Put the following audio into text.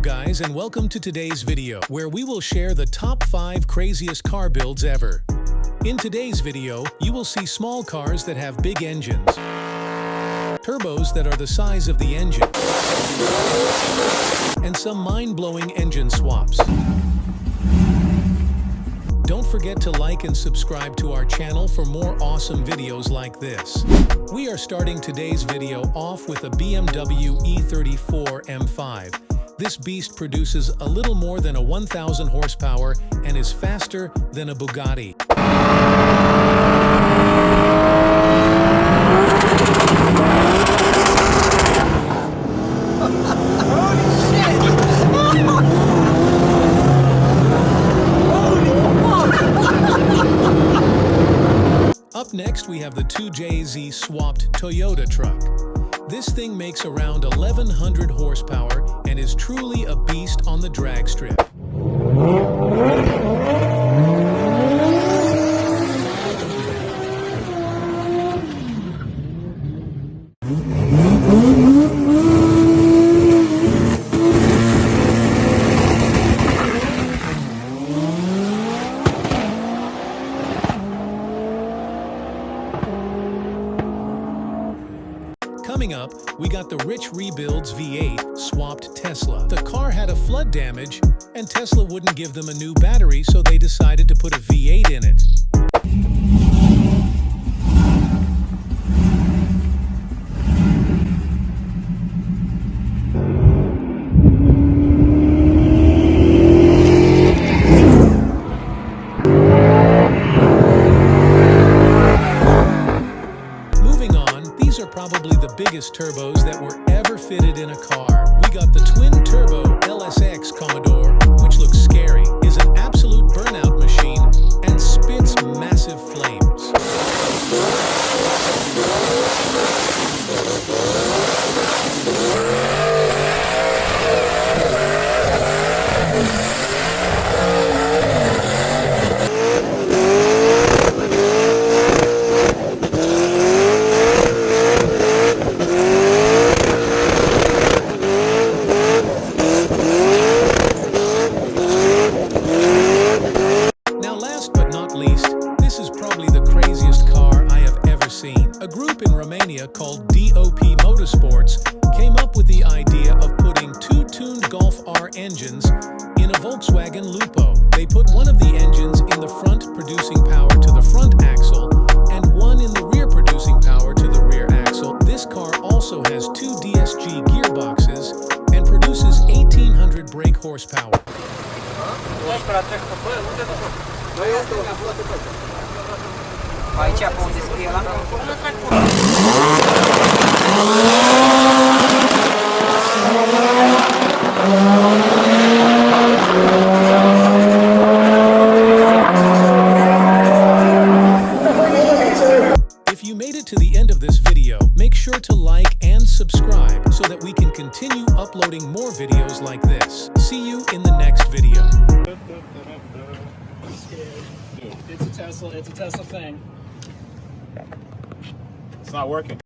guys, and welcome to today's video, where we will share the top 5 craziest car builds ever. In today's video, you will see small cars that have big engines, turbos that are the size of the engine, and some mind-blowing engine swaps. Don't forget to like and subscribe to our channel for more awesome videos like this. We are starting today's video off with a BMW E34 M5. This beast produces a little more than a 1,000 horsepower and is faster than a Bugatti. Up next, we have the 2JZ swapped Toyota truck. This thing makes around 1,100 horsepower and is truly a beast on the drag strip. Coming up, we got the Rich Rebuilds V8 swapped Tesla. The car had a flood damage, and Tesla wouldn't give them a new battery, so they decided to put a V8 in it. These are probably the biggest turbos that were ever fitted in a car. We got the twin Turbo LSX Commodore, which looks scary, is an absolute burnout machine, and spits massive flames. This is probably the craziest car I have ever seen. A group in Romania called DOP Motorsports came up with the idea of putting 2 tuned Golf R engines in a Volkswagen Lupo. They put one of the engines in the front producing power to the front axle and one in the rear producing power to the rear axle. This car also has 2 DSG gearboxes and produces 1,800 brake horsepower. Aici, pe unde scrie ăla? If you made it to the end of this video, make sure to like and subscribe so that we can continue uploading more videos like this. See you in the next video. It's a Tesla thing. It's not working.